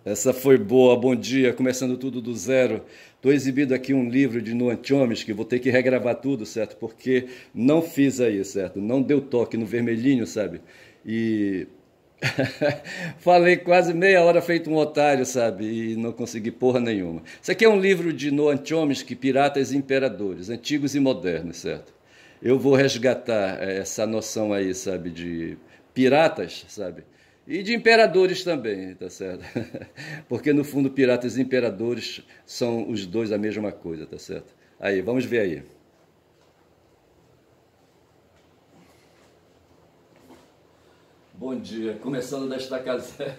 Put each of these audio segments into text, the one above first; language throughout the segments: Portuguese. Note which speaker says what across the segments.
Speaker 1: Essa foi boa, bom dia, começando tudo do zero. Estou exibindo aqui um livro de Noam Chomsky, vou ter que regravar tudo, certo? Porque não fiz aí, certo? Não deu toque no vermelhinho, sabe? E falei quase meia hora feito um otário, sabe? E não consegui porra nenhuma. Isso aqui é um livro de Noam Chomsky, Piratas e Imperadores, antigos e modernos, certo? Eu vou resgatar essa noção aí, sabe, de piratas, sabe? E de imperadores também, tá certo? Porque no fundo piratas e imperadores são os dois a mesma coisa, tá certo? Aí, vamos ver aí. Bom dia, começando da estaca zero.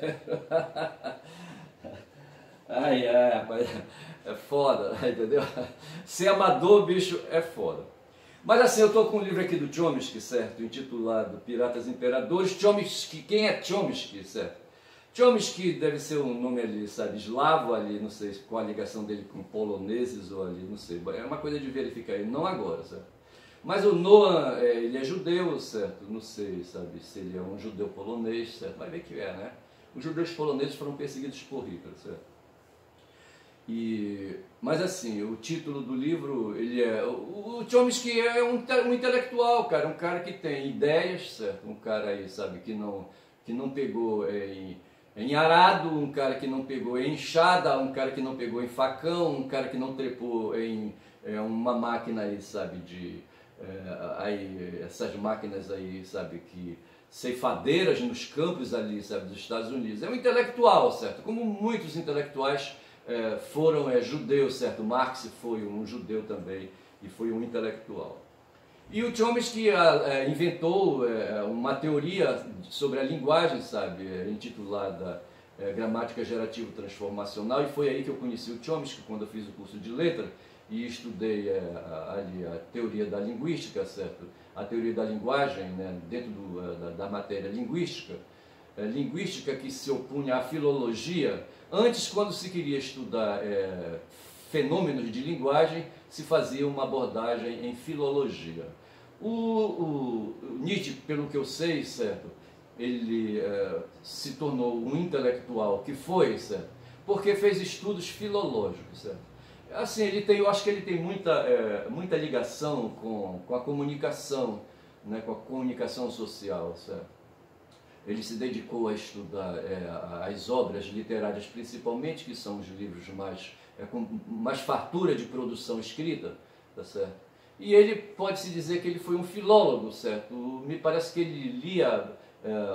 Speaker 1: Ai, ai, rapaz, é foda, entendeu? Ser amador, bicho, é foda. Mas assim, eu estou com um livro aqui do Chomsky, certo? Intitulado Piratas e Imperadores. Chomsky, quem é Chomsky, certo? Chomsky deve ser um nome ali, sabe, eslavo ali, não sei qual a ligação dele com poloneses ou ali, não sei. É uma coisa de verificar aí, não agora, certo? Mas o Noam, ele é judeu, certo? Não sei, sabe, se ele é um judeu polonês, certo? Vai ver que é, né? Os judeus poloneses foram perseguidos por Hitler, certo? Mas assim, o título do livro, ele é... O Chomsky é um intelectual, cara, um cara que tem ideias, certo? Um cara aí, sabe, que não pegou em arado, um cara que não pegou em enxada, um cara que não pegou em facão, um cara que não trepou em uma máquina aí, sabe, aí, essas máquinas aí, sabe, que ceifadeiras nos campos ali, sabe, dos Estados Unidos. É um intelectual, certo? Como muitos intelectuais foram judeus, certo? Marx foi um judeu também e foi um intelectual. E o Chomsky inventou uma teoria sobre a linguagem, sabe, intitulada Gramática Gerativo-Transformacional, e foi aí que eu conheci o Chomsky, quando eu fiz o curso de letra, e estudei ali a teoria da linguística, certo? A teoria da linguagem, né, dentro da matéria linguística, linguística que se opunha à filologia. Antes, quando se queria estudar fenômenos de linguagem, se fazia uma abordagem em filologia. O Nietzsche, pelo que eu sei, certo, ele se tornou um intelectual que foi, certo, porque fez estudos filológicos, certo. Assim, eu acho que ele tem muita ligação com a comunicação, né, com a comunicação social, certo. Ele se dedicou a estudar as obras literárias, principalmente, que são os livros com mais fartura de produção escrita, tá certo? E ele pode-se dizer que ele foi um filólogo, certo? Me parece que ele lia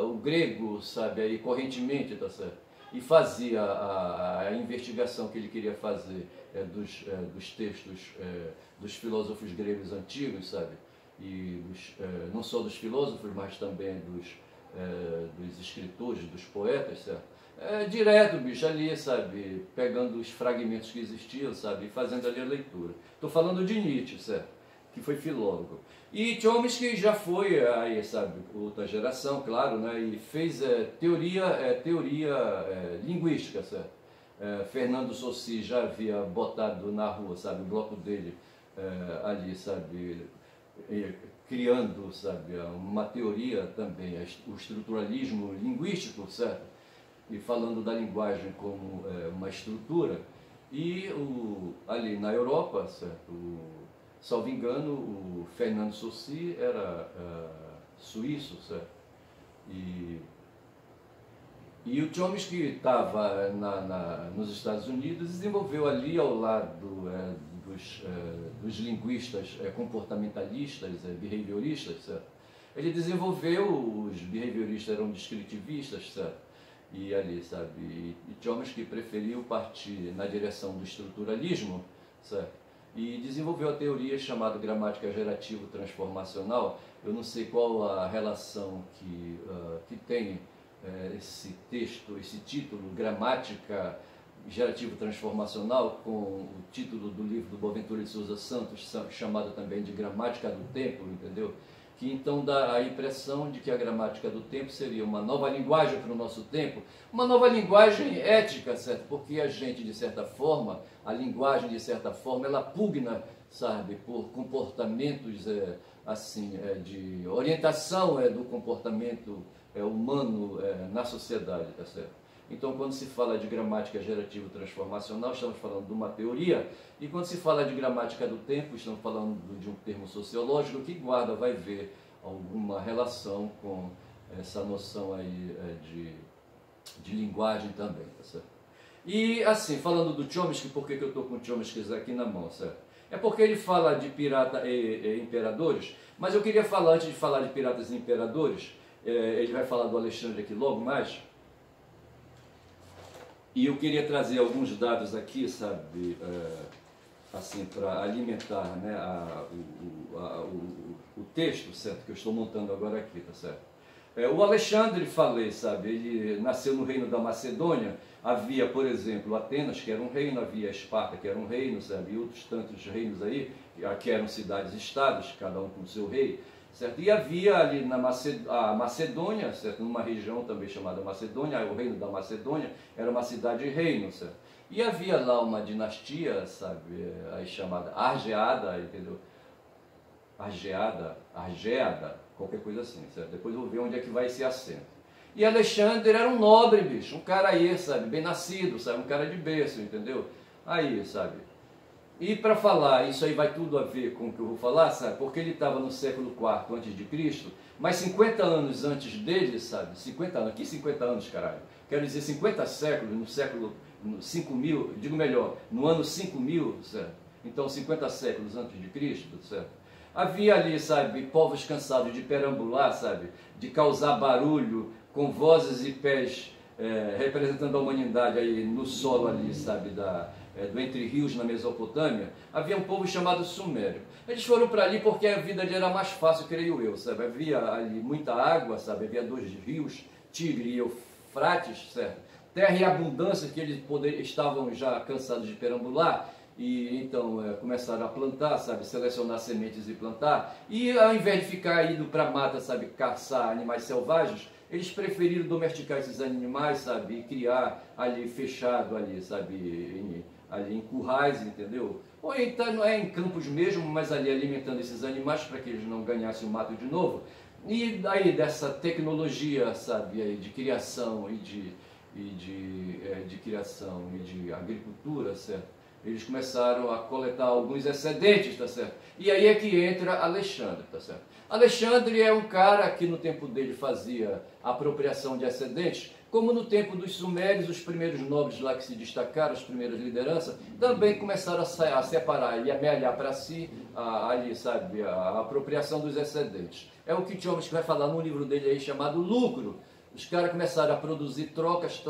Speaker 1: o grego, sabe, aí, correntemente, tá certo? E fazia a investigação que ele queria fazer dos textos dos filósofos gregos antigos, sabe? E não só dos filósofos, mas também dos escritores, dos poetas, certo? Direto, bicho, ali, sabe, pegando os fragmentos que existiam, sabe, e fazendo ali a leitura. Estou falando de Nietzsche, certo? Que foi filólogo. E Chomsky já foi, aí, sabe, outra geração, claro, né, e fez teoria linguística, certo? Fernando Saussure já havia botado na rua, sabe, o bloco dele ali, sabe, criando, sabe, uma teoria também, o estruturalismo linguístico, certo? E falando da linguagem como uma estrutura. E ali na Europa, certo? Salvo engano, o Fernando Saussure era suíço, certo? E o Chomsky estava nos Estados Unidos, desenvolveu ali ao lado dos linguistas comportamentalistas, behavioristas, certo? Ele desenvolveu, os behavioristas eram descritivistas, certo? E ali, sabe, e Chomsky preferiu partir na direção do estruturalismo, certo? E desenvolveu a teoria chamada gramática gerativo-transformacional. Eu não sei qual a relação que tem esse texto, esse título, Gramática Gerativo-Transformacional, com o título do livro do Boaventura de Souza Santos, chamado também de Gramática do Tempo, entendeu? Que então dá a impressão de que a gramática do tempo seria uma nova linguagem para o nosso tempo, uma nova linguagem ética, certo? Porque a gente, de certa forma, a linguagem, de certa forma, ela pugna, sabe, por comportamentos assim, de orientação do comportamento humano na sociedade, tá certo? Então, quando se fala de gramática gerativa transformacional, estamos falando de uma teoria, e quando se fala de gramática do tempo, estamos falando de um termo sociológico que guarda, vai ver alguma relação com essa noção aí de linguagem também, tá certo? E assim, falando do Chomsky, por que eu estou com o Chomsky aqui na mão, certo? É porque ele fala de pirata e imperadores, mas eu queria falar, antes de falar de piratas e imperadores, ele vai falar do Alexandre aqui logo mais, e eu queria trazer alguns dados aqui, sabe, assim, para alimentar, né, o texto, certo, que eu estou montando agora aqui, tá certo? O Alexandre, falei, sabe, ele nasceu no reino da Macedônia. Havia, por exemplo, Atenas, que era um reino, havia Esparta, que era um reino, sabe, e outros tantos reinos aí, que eram cidades-estados, cada um com o seu rei, certo? E havia ali a Macedônia, certo, numa região também chamada Macedônia, o reino da Macedônia era uma cidade-reino, certo? E havia lá uma dinastia, sabe, aí chamada Argeada, entendeu? Argeada, qualquer coisa assim, certo? Depois eu vou ver onde é que vai esse acento. E Alexandre era um nobre, bicho, um cara aí, sabe, bem nascido, sabe, um cara de berço, entendeu? Aí, sabe. E para falar, isso aí vai tudo a ver com o que eu vou falar, sabe, porque ele estava no século IV a.C., mas 50 anos antes dele, sabe, 50 anos, que 50 anos, caralho? Quero dizer, 50 séculos, no século 5000, digo melhor, no ano 5000, certo? Então, 50 séculos antes de Cristo, certo? Havia ali, sabe, povos cansados de perambular, sabe, de causar barulho, com vozes e pés representando a humanidade aí no solo ali, sabe, do Entre Rios, na Mesopotâmia. Havia um povo chamado Sumério. Eles foram para ali porque a vida ali era mais fácil, creio eu, sabe, havia ali muita água, sabe, havia 2 rios, Tigre e Eufrates, certo, terra e abundância que eles estavam já cansados de perambular. E então começaram a plantar, sabe, selecionar sementes e plantar, e ao invés de ficar indo para a mata, sabe, caçar animais selvagens, eles preferiram domesticar esses animais, sabe, e criar ali fechado ali, sabe, ali em currais, entendeu? Ou então não é em campos mesmo, mas ali alimentando esses animais para que eles não ganhassem o mato de novo. E daí dessa tecnologia, sabe, aí, de criação e de criação e de agricultura, certo? Eles começaram a coletar alguns excedentes, tá certo? E aí é que entra Alexandre, tá certo? Alexandre é um cara que no tempo dele fazia apropriação de excedentes, como no tempo dos sumérios, os primeiros nobres lá que se destacaram, as primeiras lideranças, também começaram a separar e amealhar para si ali, sabe, a apropriação dos excedentes. É o que Chomsky vai falar num livro dele aí chamado Lucro. Os caras começaram a produzir trocas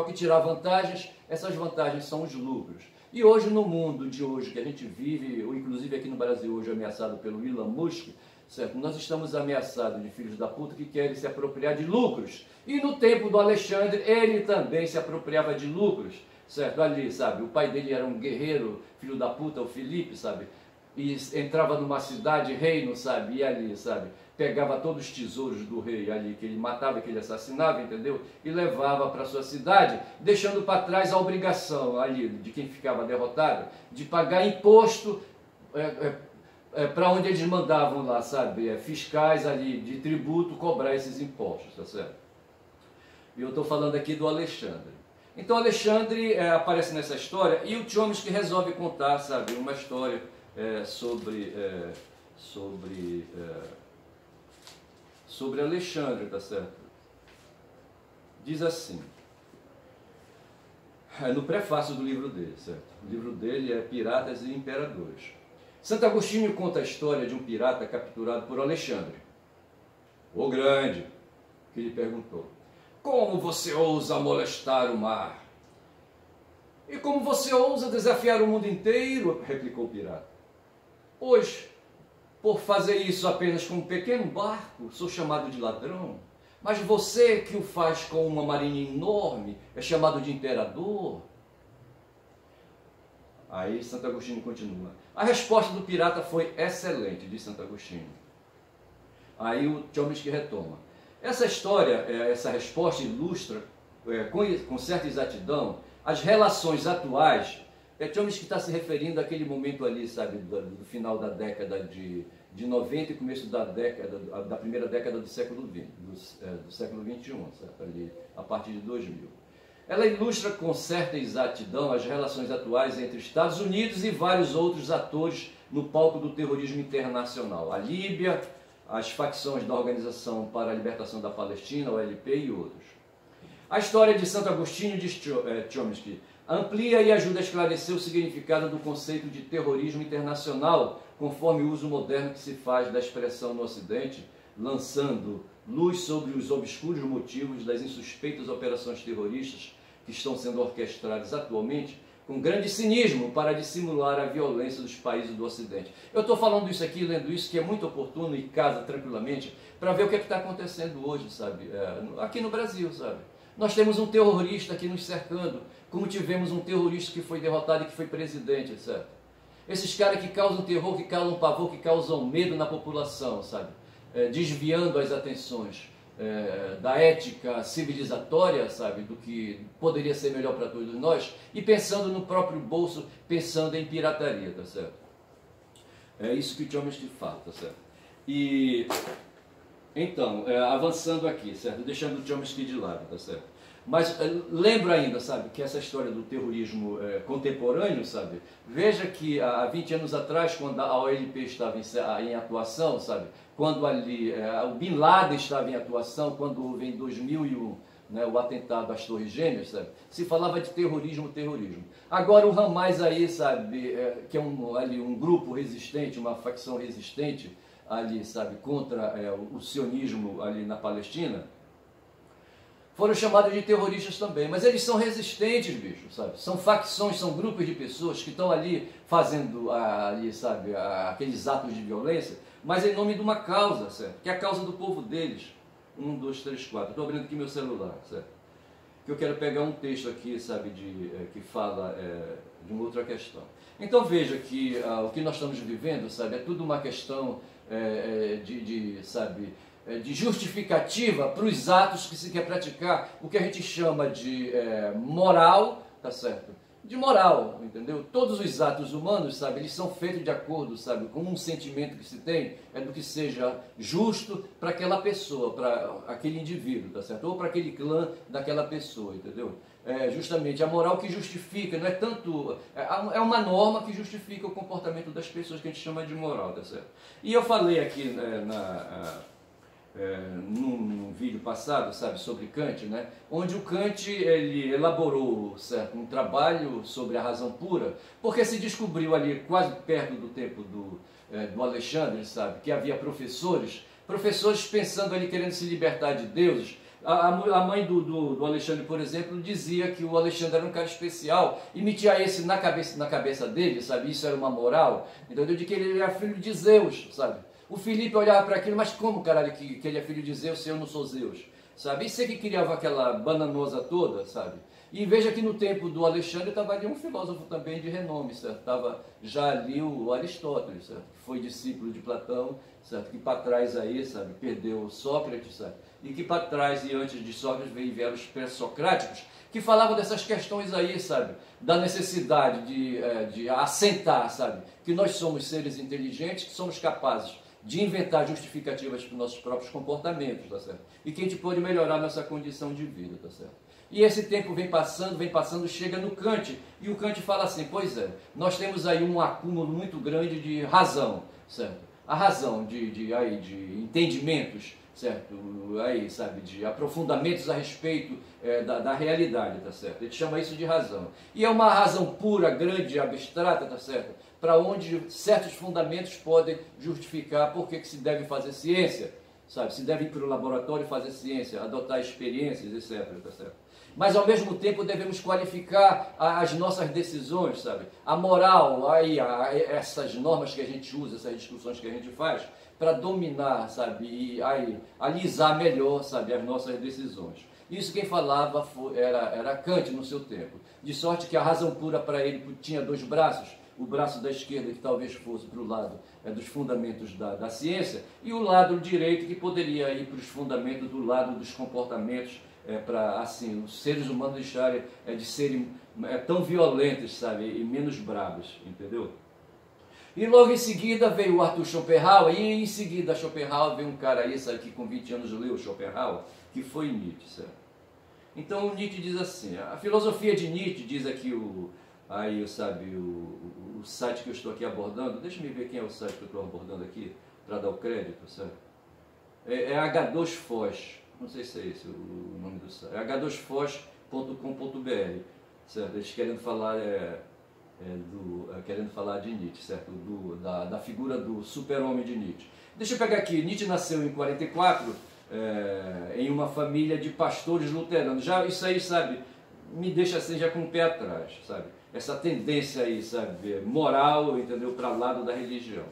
Speaker 1: e tirar vantagens. Essas vantagens são os lucros. E hoje, no mundo de hoje que a gente vive, ou inclusive aqui no Brasil hoje ameaçado pelo Elon Musk, certo? Nós estamos ameaçados de filhos da puta que querem se apropriar de lucros. E no tempo do Alexandre, ele também se apropriava de lucros, certo? Ali, sabe? O pai dele era um guerreiro, filho da puta, o Felipe, sabe? E entrava numa cidade, reino, sabe? E ali, sabe? Pegava todos os tesouros do rei ali, que ele matava, que ele assassinava, entendeu? E levava para sua cidade, deixando para trás a obrigação ali, de quem ficava derrotado, de pagar imposto para onde eles mandavam lá, sabe? Fiscais ali, de tributo, cobrar esses impostos, tá certo? E eu estou falando aqui do Alexandre. Então Alexandre aparece nessa história e o Chomsky resolve contar, sabe? Uma história sobre Alexandre, tá certo? Diz assim, no prefácio do livro dele, certo? O livro dele é Piratas e Imperadores. Santo Agostinho conta a história de um pirata capturado por Alexandre, o Grande, que lhe perguntou: como você ousa molestar o mar? E como você ousa desafiar o mundo inteiro? Replicou o pirata. Hoje, por fazer isso apenas com um pequeno barco, sou chamado de ladrão. Mas você que o faz com uma marinha enorme é chamado de imperador. Aí Santo Agostinho continua. A resposta do pirata foi excelente, diz Santo Agostinho. Aí o Chomsky retoma. Essa história, essa resposta ilustra com certa exatidão as relações atuais. Chomsky está se referindo àquele momento ali, sabe, do final da década de 90 e começo da primeira década do século XX, do século XXI, certo? Ali, a partir de 2000. ela ilustra com certa exatidão as relações atuais entre Estados Unidos e vários outros atores no palco do terrorismo internacional. A Líbia, as facções da Organização para a Libertação da Palestina, OLP, e outros. A história de Santo Agostinho de Chomsky amplia e ajuda a esclarecer o significado do conceito de terrorismo internacional, conforme o uso moderno que se faz da expressão no Ocidente, lançando luz sobre os obscuros motivos das insuspeitas operações terroristas que estão sendo orquestradas atualmente com grande cinismo para dissimular a violência dos países do Ocidente. Eu estou falando isso aqui, lendo isso, que é muito oportuno e casa tranquilamente para ver o que está acontecendo hoje, sabe? Aqui no Brasil, sabe? Nós temos um terrorista aqui nos cercando, como tivemos um terrorista que foi derrotado e que foi presidente, certo? Esses caras que causam terror, que causam pavor, que causam medo na população, sabe? Desviando as atenções da ética civilizatória, sabe? Do que poderia ser melhor para todos nós, e pensando no próprio bolso, pensando em pirataria, tá certo? É isso que o Chomsky fala, tá certo? E então, avançando aqui, certo? Deixando o Chomsky de lado, tá certo? Mas lembro ainda, sabe, que essa história do terrorismo contemporâneo, sabe? Veja que há 20 anos atrás, quando a OLP estava em atuação, sabe? Quando ali o Bin Laden estava em atuação, quando houve em 2001, né, o atentado às Torres Gêmeas, sabe? Se falava de terrorismo. Agora o Hamas aí, sabe, que é ali um grupo resistente, uma facção resistente ali, sabe, contra o sionismo ali na Palestina, foram chamados de terroristas também, mas eles são resistentes, bicho, sabe? São facções, são grupos de pessoas que estão ali fazendo, ali, sabe, aqueles atos de violência, mas em nome de uma causa, certo? Que é a causa do povo deles. 1, 2, 3, 4. Estou abrindo aqui meu celular, certo? Que eu quero pegar um texto aqui, sabe, que fala de uma outra questão. Então veja que o que nós estamos vivendo, sabe, é tudo uma questão sabe, de justificativa para os atos que se quer praticar, o que a gente chama de moral, tá certo? De moral, entendeu? Todos os atos humanos, sabe, eles são feitos de acordo, sabe, com um sentimento que se tem, do que seja justo para aquela pessoa, para aquele indivíduo, tá certo? Ou para aquele clã daquela pessoa, entendeu? Justamente a moral que justifica, não é tanto, é uma norma que justifica o comportamento das pessoas, que a gente chama de moral, tá certo? E eu falei aqui num vídeo passado, sabe, sobre Kant, né, onde o Kant ele elaborou, certo, um trabalho sobre a razão pura, porque se descobriu ali quase perto do tempo do Alexandre, sabe, que havia professores pensando ali, querendo se libertar de deuses. A mãe do Alexandre, por exemplo, dizia que o Alexandre era um cara especial e metia esse na cabeça dele, sabe, isso era uma moral, entendeu? De que ele era filho de Zeus, sabe. O Filipe olhava para aquilo, mas como, caralho, que ele é filho de Zeus se eu não sou Zeus? Sabe? E você que criava aquela bananosa toda, sabe? E veja que no tempo do Alexandre estava ali um filósofo também de renome, certo? Estava já ali o Aristóteles, certo? Que foi discípulo de Platão, certo? Que para trás aí, sabe? Perdeu Sócrates, sabe? E que para trás e antes de Sócrates vieram os pré-socráticos, que falavam dessas questões aí, sabe? Da necessidade de assentar, sabe? Que nós somos seres inteligentes, que somos capazes de inventar justificativas para os nossos próprios comportamentos, tá certo? E que a gente pode melhorar nossa condição de vida, tá certo? E esse tempo vem passando, chega no Kant, e o Kant fala assim, pois é, nós temos aí um acúmulo muito grande de razão, certo? A razão de entendimentos, certo? Aí, sabe, de aprofundamentos a respeito da realidade, tá certo? Ele chama isso de razão. E é uma razão pura, grande, abstrata, tá certo? Para onde certos fundamentos podem justificar por que se deve fazer ciência, sabe? Se deve ir para o laboratório fazer ciência, adotar experiências, etc. Tá certo? Mas ao mesmo tempo devemos qualificar as nossas decisões, sabe? A moral, essas normas que a gente usa, essas discussões que a gente faz, para dominar, sabe? E alisar melhor, sabe, as nossas decisões. Isso quem falava era Kant no seu tempo. De sorte que a razão pura para ele tinha dois braços. O braço da esquerda, que talvez fosse para o lado dos fundamentos da ciência, e o lado direito, que poderia ir para os fundamentos do lado dos comportamentos, para assim, os seres humanos deixarem de serem tão violentos, sabe, e menos bravos, entendeu? E logo em seguida veio o Arthur Schopenhauer, e em seguida a Schopenhauer veio um cara aí, sabe, que com 20 anos leu Schopenhauer, que foi Nietzsche, sabe? Então Nietzsche diz assim, a filosofia de Nietzsche, diz aqui aí, sabe, o site que eu estou aqui abordando, deixa eu ver quem é o site que eu estou abordando aqui, para dar o crédito, sabe? É H2Foz, não sei se é esse o nome do site, é h2foz.com.br, certo? Eles querendo falar, querendo falar de Nietzsche, certo? Da figura do super-homem de Nietzsche. Deixa eu pegar aqui, Nietzsche nasceu em 44, em uma família de pastores luteranos. Já isso aí, sabe, me deixa assim já com o pé atrás, sabe? Essa tendência aí, sabe, moral, entendeu, para o lado da religião.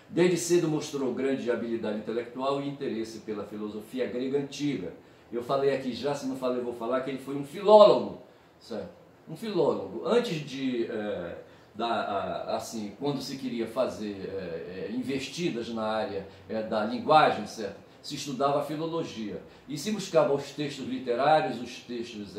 Speaker 1: Desde cedo mostrou grande habilidade intelectual e interesse pela filosofia grega antiga. Eu falei aqui já, se não falei, eu vou falar que ele foi um filólogo, certo? Um filólogo. Antes de, assim, quando se queria fazer investidas na área da linguagem, certo? Se estudava a filologia e se buscava os textos literários, os textos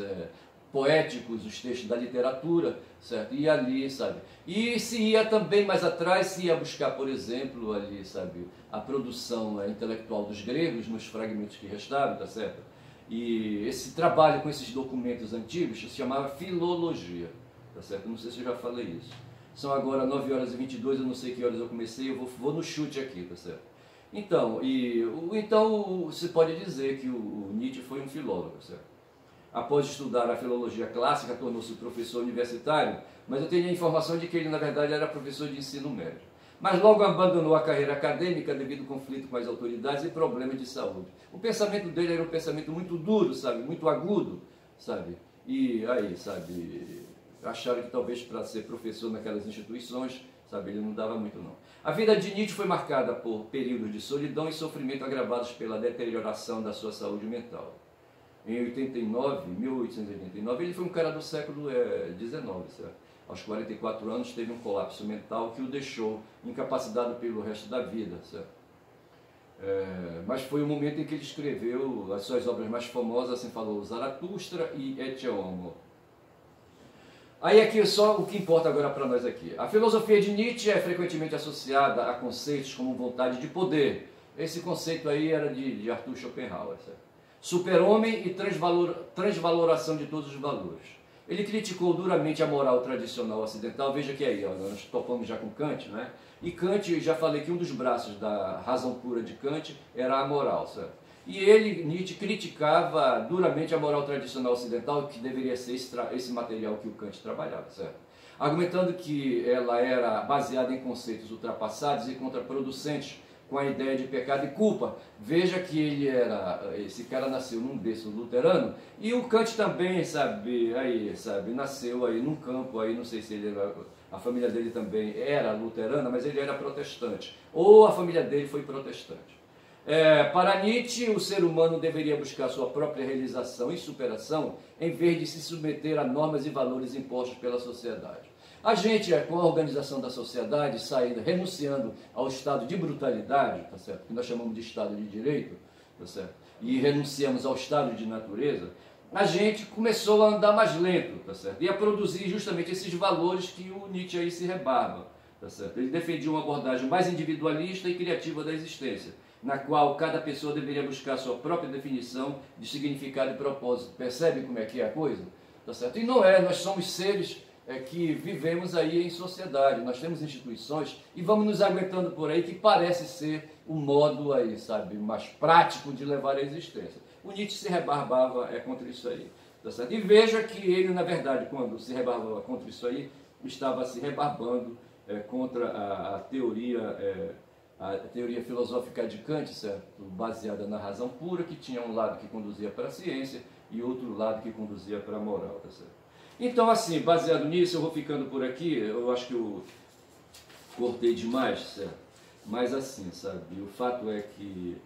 Speaker 1: poéticos, os textos da literatura, certo? E ali, sabe? E se ia também mais atrás, se ia buscar, por exemplo, ali, sabe, a produção intelectual dos gregos nos fragmentos que restavam, tá certo? E esse trabalho com esses documentos antigos se chamava filologia, tá certo? Não sei se eu já falei isso. São agora 9h22, eu não sei que horas eu comecei, eu vou no chute aqui, tá certo? Então, se pode dizer que o Nietzsche foi um filólogo, certo? Após estudar a filologia clássica, tornou-se professor universitário, mas eu tenho a informação de que ele, na verdade, era professor de ensino médio. Mas logo abandonou a carreira acadêmica devido ao conflito com as autoridades e problemas de saúde. O pensamento dele era um pensamento muito duro, sabe, muito agudo, sabe, e aí, sabe, acharam que talvez para ser professor naquelas instituições, sabe, ele não dava muito não. A vida de Nietzsche foi marcada por períodos de solidão e sofrimento agravados pela deterioração da sua saúde mental. Em 1889, ele foi um cara do século XIX, certo? Aos 44 anos teve um colapso mental que o deixou incapacitado pelo resto da vida, certo? Mas foi o momento em que ele escreveu as suas obras mais famosas, assim falou, Zaratustra e Ecce Homo. Aí aqui só o que importa agora para nós aqui. A filosofia de Nietzsche é frequentemente associada a conceitos como vontade de poder. Esse conceito aí era de Arthur Schopenhauer, certo? Super-homem e transvaloração de todos os valores. Ele criticou duramente a moral tradicional ocidental, veja que aí, ó, nós topamos já com Kant, né? E Kant, já falei que um dos braços da razão pura de Kant era a moral, certo? E ele, Nietzsche, criticava duramente a moral tradicional ocidental, que deveria ser esse material que o Kant trabalhava, certo? Argumentando que ela era baseada em conceitos ultrapassados e contraproducentes, com a ideia de pecado e culpa. Veja que esse cara nasceu num berço luterano, e o Kant também, sabe, nasceu aí num campo, aí não sei se a família dele também era luterana, mas ele era protestante, ou a família dele foi protestante. Para Nietzsche, o ser humano deveria buscar sua própria realização e superação, em vez de se submeter a normas e valores impostos pela sociedade. A gente, com a organização da sociedade, renunciando ao estado de brutalidade, tá certo? Que nós chamamos de estado de direito, tá certo? E renunciamos ao estado de natureza, a gente começou a andar mais lento, tá certo? E a produzir justamente esses valores que o Nietzsche aí se rebarba, tá certo? Ele defendia uma abordagem mais individualista e criativa da existência, na qual cada pessoa deveria buscar sua própria definição de significado e propósito. Percebe como é que é a coisa? Tá certo? E não nós somos seres que vivemos aí em sociedade, nós temos instituições e vamos nos aguentando por aí, que parece ser o modo aí, sabe, mais prático de levar a existência. O Nietzsche se rebarbava contra isso aí, tá certo? E veja que ele, na verdade, quando se rebarbava contra isso aí, estava se rebarbando contra a teoria filosófica de Kant, certo? Baseada na razão pura, que tinha um lado que conduzia para a ciência e outro lado que conduzia para a moral, tá certo? Então, assim, baseado nisso, eu vou ficando por aqui. Eu acho que eu cortei demais, certo? Mas assim, sabe, o fato é que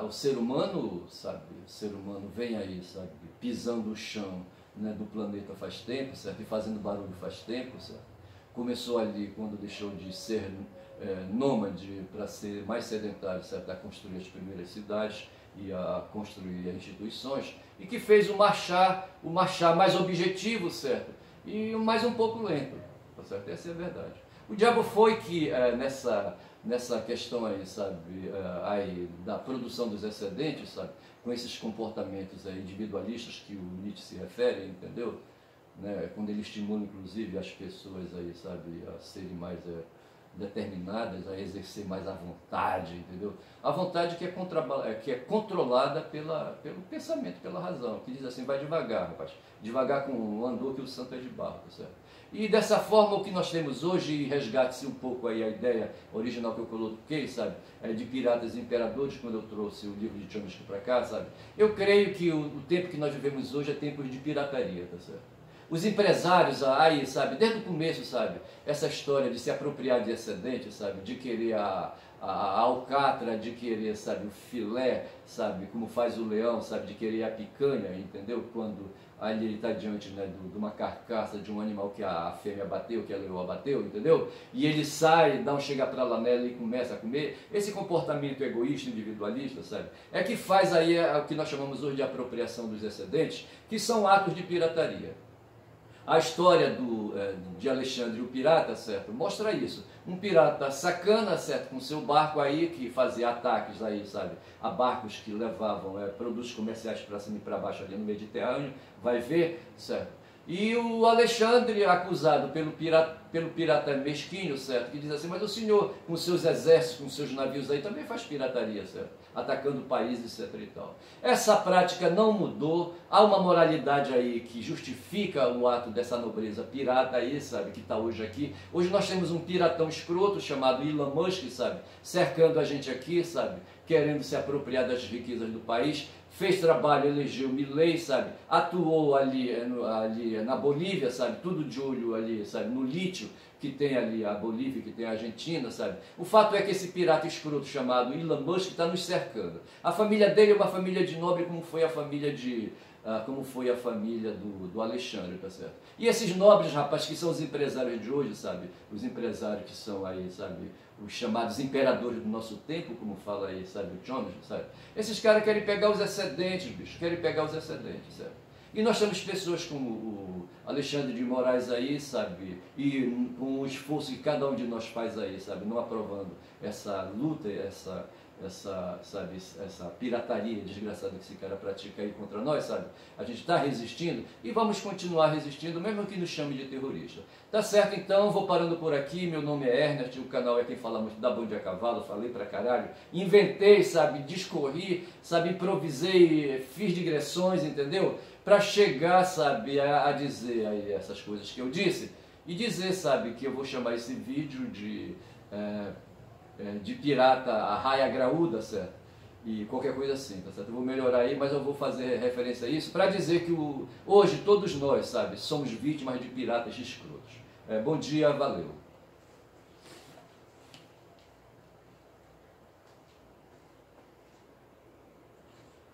Speaker 1: o ser humano, sabe, o ser humano vem aí, sabe, pisando o chão, né, do planeta faz tempo, certo? E fazendo barulho faz tempo, certo? Começou ali quando deixou de ser nômade para ser mais sedentário, certo? A construir as primeiras cidades e a construir instituições, e que fez o marchar mais objetivo, certo? E mais um pouco lento, tá certo? Essa é a verdade. O diabo foi que nessa questão aí, sabe, aí da produção dos excedentes, sabe, com esses comportamentos aí individualistas que o Nietzsche se refere, entendeu? Né? Quando ele estimula, inclusive, as pessoas aí, sabe, a serem mais determinadas, a exercer mais a vontade, entendeu? A vontade que é controlada pelo pensamento, pela razão, que diz assim, vai devagar, rapaz, devagar com o andor que o santo é de barro, tá certo? E dessa forma o que nós temos hoje, e resgate-se um pouco aí a ideia original que eu coloquei, sabe, de Piratas e Imperadores, quando eu trouxe o livro de Chomsky para cá, sabe, eu creio que o tempo que nós vivemos hoje é tempo de pirataria, tá certo? Os empresários aí, sabe, desde o começo, sabe, essa história de se apropriar de excedente, sabe, de querer a alcatra, de querer, sabe, o filé, sabe, como faz o leão, sabe, de querer a picanha, entendeu? Quando ali ele está diante, né, de uma carcaça de um animal que a fêmea bateu, que a leoa bateu, entendeu? E ele sai, dá um chega para lá nela e começa a comer. Esse comportamento egoísta, individualista, sabe, é que faz aí o que nós chamamos hoje de apropriação dos excedentes, que são atos de pirataria. A história de Alexandre o Pirata, certo, mostra isso. Um pirata sacana, certo, com seu barco aí, que fazia ataques aí, sabe, a barcos que levavam produtos comerciais para cima e para baixo ali no Mediterrâneo, vai ver, certo. E o Alexandre, acusado pelo pirata mesquinho, certo, que diz assim, mas o senhor, com seus exércitos, com seus navios aí, também faz pirataria, certo, atacando países, etc. e tal. Essa prática não mudou, há uma moralidade aí que justifica o ato dessa nobreza pirata aí, sabe, que está hoje aqui. Hoje nós temos um piratão escroto chamado Elon Musk, sabe, cercando a gente aqui, sabe, querendo se apropriar das riquezas do país. Fez trabalho, elegeu Milei, sabe, atuou ali na Bolívia, sabe, tudo de olho ali, sabe, no lítio que tem ali a Bolívia, que tem a Argentina, sabe. O fato é que esse pirata escroto chamado Elon Musk está nos cercando. A família dele é uma família de nobre, como foi a família do Alexandre, tá certo? E esses nobres, rapaz, que são os empresários de hoje, sabe, os empresários que são aí, sabe, os chamados imperadores do nosso tempo, como fala aí, sabe, o Chomsky, sabe? Esses caras querem pegar os excedentes, bicho, querem pegar os excedentes, sabe? E nós temos pessoas como o Alexandre de Moraes aí, sabe, e com o esforço que cada um de nós faz aí, sabe, não aprovando essa luta, essa pirataria desgraçada que esse cara pratica aí contra nós, sabe? A gente está resistindo e vamos continuar resistindo, mesmo que nos chame de terrorista. Tá certo, então, vou parando por aqui. Meu nome é Ernest, o canal é Quem Fala Muito da Bom Dia Cavalo, falei pra caralho, inventei, sabe, discorri, sabe, improvisei, fiz digressões, entendeu? Para chegar, sabe, a dizer aí essas coisas que eu disse e dizer, sabe, que eu vou chamar esse vídeo de pirata a raia graúda, certo? E qualquer coisa assim, tá certo? Eu vou melhorar aí, mas eu vou fazer referência a isso para dizer que hoje todos nós, sabe, somos vítimas de piratas escrotos. Bom dia, valeu!